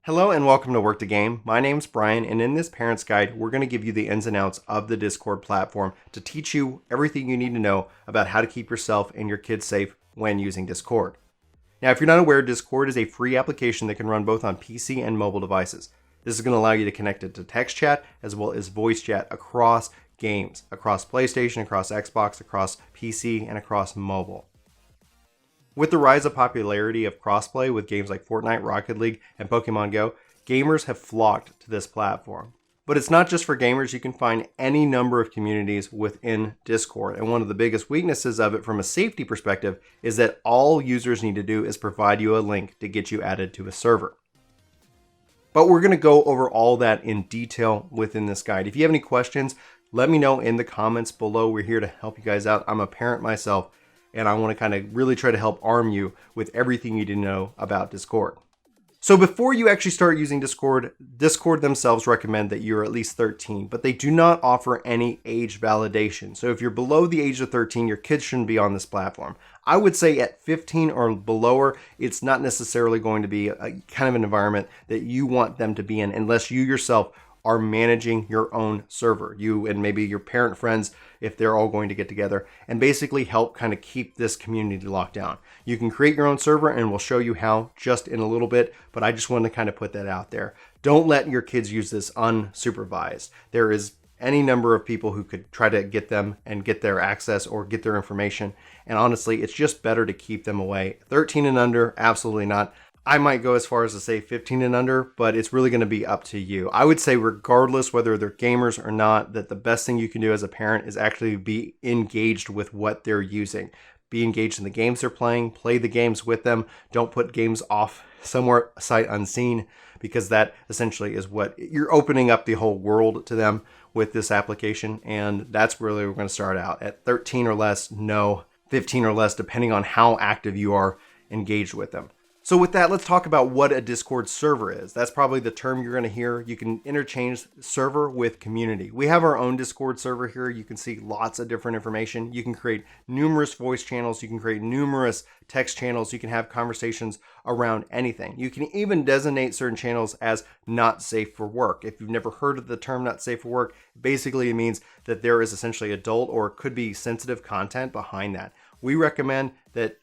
Hello and welcome to Work the Game. My name's Brian, and in this Parents Guide, we're going to give you the ins and outs of the Discord platform to teach you everything you need to know about how to keep yourself and your kids safe when using Discord. Now, if you're not aware, Discord is a free application that can run both on PC and mobile devices. This is going to allow you to connect it to text chat as well as voice chat across games, across PlayStation, across Xbox, across PC, and across mobile. With the rise of popularity of crossplay with games like Fortnite, Rocket League, and Pokemon Go, gamers have flocked to this platform. But it's not just for gamers. You can find any number of communities within Discord. And one of the biggest weaknesses of it from a safety perspective is that all users need to do is provide you a link to get you added to a server. But we're going to go over all that in detail within this guide. If you have any questions, let me know in the comments below. We're here to help you guys out. I'm a parent myself, and I want to kind of really try to help arm you with everything you need to know about Discord. So before you actually start using Discord themselves recommend that you're at least 13, but they do not offer any age validation. So if you're below the age of 13, your kids shouldn't be on this platform. I would say at 15 or below, it's not necessarily going to be a kind of an environment that you want them to be in unless you yourself are managing your own server. You and maybe your parent friends, if they're all going to get together and basically help kind of keep this community locked down. You can create your own server and we'll show you how just in a little bit, but I just wanted to kind of put that out there. Don't let your kids use this unsupervised. There is any number of people who could try to get them and get their access or get their information. And honestly, it's just better to keep them away. 13 and under, absolutely not. I might go as far as to say 15 and under, but it's really going to be up to you. I would say regardless whether they're gamers or not, that the best thing you can do as a parent is actually be engaged with what they're using. Be engaged in the games they're playing, play the games with them. Don't put games off somewhere sight unseen, because that essentially is what you're opening up the whole world to them with this application. And that's really where we're going to start out. At 13 or less, no. 15 or less, depending on how active you are engaged with them. So with that, let's talk about what a Discord server is. That's probably the term you're going to hear. You can interchange server with community. We have our own Discord server here. You can see lots of different information. You can create numerous voice channels. You can create numerous text channels. You can have conversations around anything. You can even designate certain channels as not safe for work. If you've never heard of the term not safe for work, basically it means that there is essentially adult or could be sensitive content behind that. We recommend that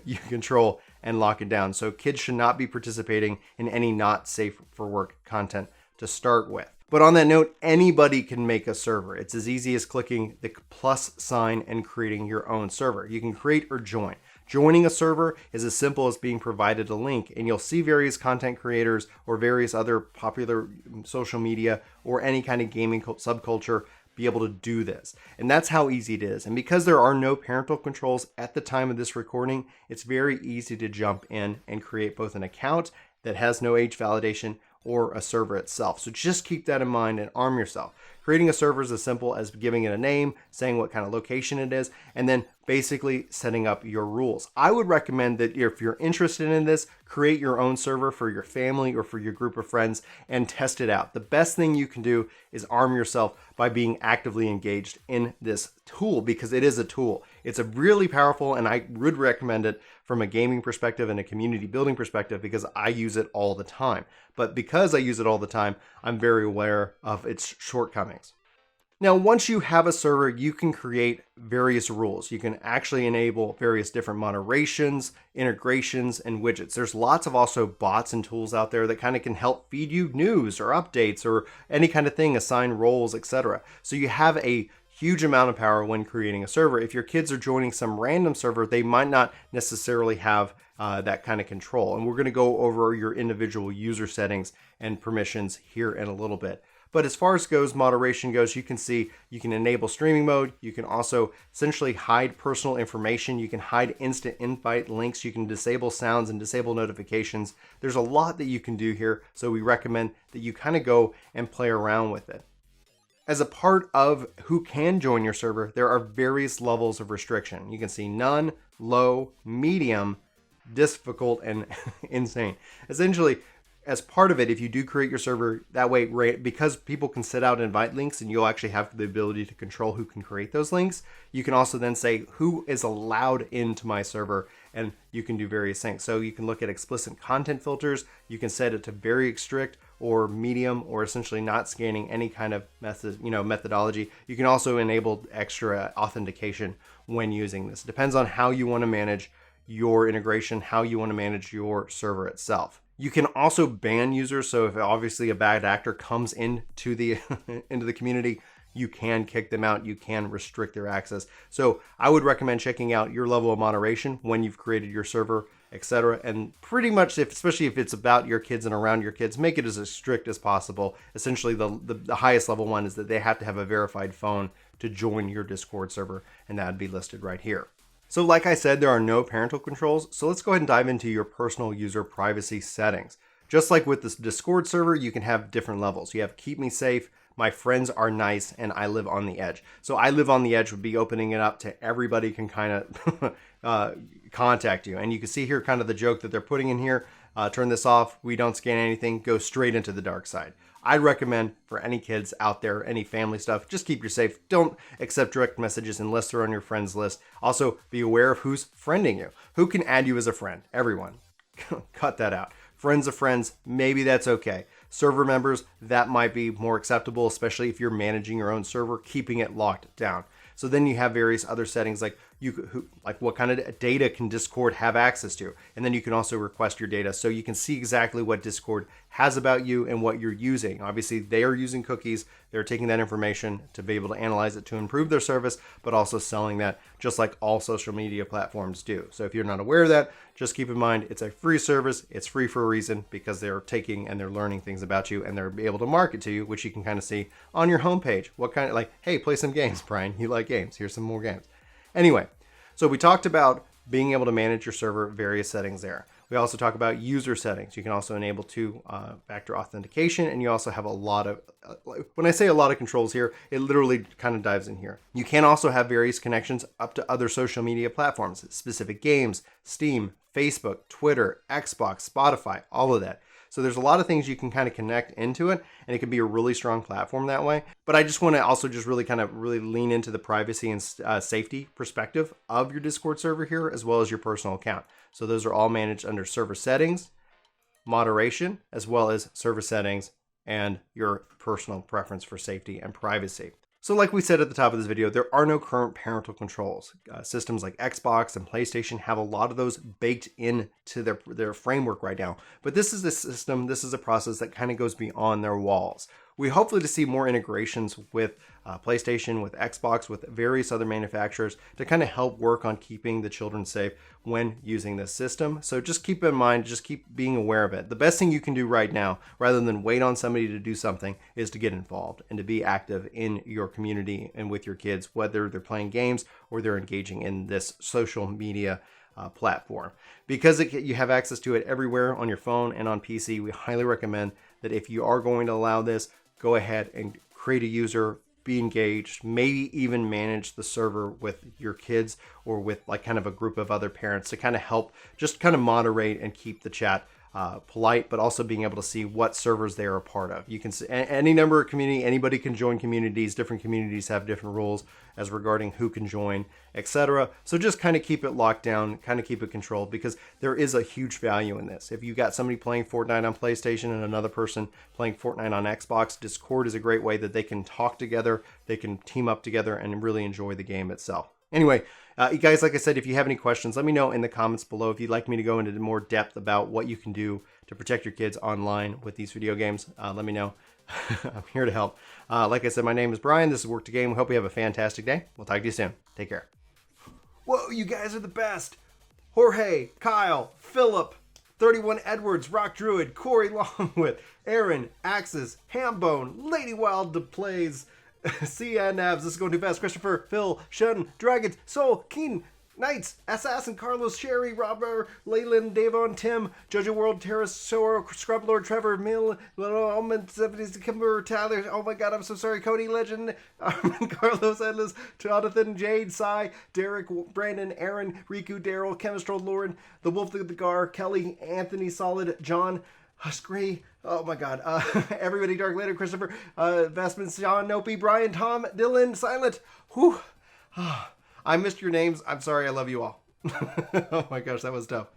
you control and lock it down. So kids should not be participating in any not safe for work content to start with. But on that note, anybody can make a server. It's as easy as clicking the plus sign and creating your own server. You can create or join. Joining a server is as simple as being provided a link, and you'll see various content creators or various other popular social media or any kind of gaming subculture be able to do this. And that's how easy it is. And because there are no parental controls at the time of this recording, it's very easy to jump in and create both an account that has no age validation or a server itself. So just keep that in mind and arm yourself. Creating a server is as simple as giving it a name, saying what kind of location it is, and then basically setting up your rules. I would recommend that if you're interested in this, create your own server for your family or for your group of friends and test it out. The best thing you can do is arm yourself by being actively engaged in this tool, because it is a tool. It's a really powerful, and I would recommend it from a gaming perspective and a community building perspective because I use it all the time. But because I use it all the time, I'm very aware of its shortcomings. Now, once you have a server, you can create various rules. You can actually enable various different moderations, integrations, and widgets. There's lots of also bots and tools out there that kind of can help feed you news or updates or any kind of thing, assign roles, etc. So you have a huge amount of power when creating a server. If your kids are joining some random server, they might not necessarily have that kind of control. And we're going to go over your individual user settings and permissions here in a little bit. But as far as moderation goes, you can see you can enable streaming mode. You can also essentially hide personal information. You can hide instant invite links. You can disable sounds and disable notifications. There's a lot that you can do here. So we recommend that you kind of go and play around with it. As a part of who can join your server, there are various levels of restriction. You can see none, low, medium, difficult, and insane. Essentially, as part of it, if you do create your server that way, because people can set out invite links and you'll actually have the ability to control who can create those links, you can also then say who is allowed into my server and you can do various things. So you can look at explicit content filters. You can set it to very strict or medium, or essentially not scanning any kind of methodology. You can also enable extra authentication when using this. It depends on how you want to manage your integration, how you want to manage your server itself. You can also ban users. So if obviously a bad actor comes into the into the community, you can kick them out. You can restrict their access. So I would recommend checking out your level of moderation when you've created your server, etc. And pretty much, especially if it's about your kids and around your kids, make it as strict as possible. Essentially, the highest level one is that they have to have a verified phone to join your Discord server, and that would be listed right here. So like I said, there are no parental controls. So let's go ahead and dive into your personal user privacy settings. Just like with this Discord server, you can have different levels. You have keep me safe, my friends are nice, and I live on the edge. So I live on the edge would be opening it up to everybody can kind of contact you. And you can see here kind of the joke that they're putting in here. Turn this off. We don't scan anything. Go straight into the dark side. I'd recommend for any kids out there, any family stuff, just keep yourself safe. Don't accept direct messages unless they're on your friends list. Also, be aware of who's friending you. Who can add you as a friend? Everyone. Cut that out. Friends of friends, maybe that's okay. Server members, that might be more acceptable, especially if you're managing your own server, keeping it locked down. So then you have various other settings like what kind of data can Discord have access to? And then you can also request your data so you can see exactly what Discord has about you and what you're using. Obviously, they are using cookies. They're taking that information to be able to analyze it to improve their service, but also selling that just like all social media platforms do. So if you're not aware of that, just keep in mind it's a free service. It's free for a reason because they're taking and they're learning things about you and they're able to market to you, which you can kind of see on your homepage. What kind of hey, play some games, Brian. You like games. Here's some more games. Anyway, so we talked about being able to manage your server, various settings there. We also talk about user settings. You can also enable two-factor authentication, and you also have a lot of, when I say a lot of controls here, it literally kind of dives in here. You can also have various connections up to other social media platforms, specific games, Steam, Facebook, Twitter, Xbox, Spotify, all of that. So there's a lot of things you can kind of connect into it, and it can be a really strong platform that way. But I just want to also just really lean into the privacy and safety perspective of your Discord server here, as well as your personal account. So those are all managed under server settings, moderation, as well as server settings and your personal preference for safety and privacy. So like we said at the top of this video, there are no current parental controls. Systems like Xbox and PlayStation have a lot of those baked into their framework right now. But this is a system, this is a process that kind of goes beyond their walls. We hopefully to see more integrations with PlayStation, with Xbox, with various other manufacturers to kind of help work on keeping the children safe when using this system. So just keep in mind, just keep being aware of it. The best thing you can do right now, rather than wait on somebody to do something, is to get involved and to be active in your community and with your kids, whether they're playing games or they're engaging in this social media platform. Because you have access to it everywhere on your phone and on PC, we highly recommend that if you are going to allow this, go ahead and create a user, be engaged, maybe even manage the server with your kids or with like kind of a group of other parents to kind of help just kind of moderate and keep the chat polite, but also being able to see what servers they are a part of. You can see any number of community, anybody can join communities. Different communities have different rules as regarding who can join, etc. So just kind of keep it locked down, kind of keep it controlled, because there is a huge value in this. If you got somebody playing Fortnite on PlayStation and another person playing Fortnite on Xbox, Discord is a great way that they can talk together, they can team up together and really enjoy the game itself. Anyway, you guys, like I said, if you have any questions, let me know in the comments below. If you'd like me to go into more depth about what you can do to protect your kids online with these video games, let me know. I'm here to help. Like I said, my name is Brian. This is Work to Game. We hope you have a fantastic day. We'll talk to you soon. Take care. Whoa, you guys are the best. Jorge, Kyle, Philip, 31 Edwards, Rock Druid, Corey Longwith, Aaron, Axis, Hambone, Lady Wild Plays, CN Abs, this is going too fast, Christopher, Phil, Shun, Dragons, Soul, Keen, Knights, Assassin, Carlos, Sherry, Robert, Leyland, Davon, Tim, Jojo World, Terrace, Sora, Scrublord, Trevor, Mill, Almond, 70s, Kimber, Tyler, oh my god, I'm so sorry, Cody, Legend, Carlos, Endless, Jonathan, Jade, Sai, Derek, Brandon, Aaron, Riku, Daryl, Chemistro, Lauren, The Wolf, the Gar, Kelly, Anthony, Solid, John, Huskree, oh my god, everybody, Dark Later, Christopher, Vestments, John, Nopi, Brian, Tom, Dylan, Silent, whew, I missed your names, I'm sorry, I love you all. Oh my gosh, that was tough.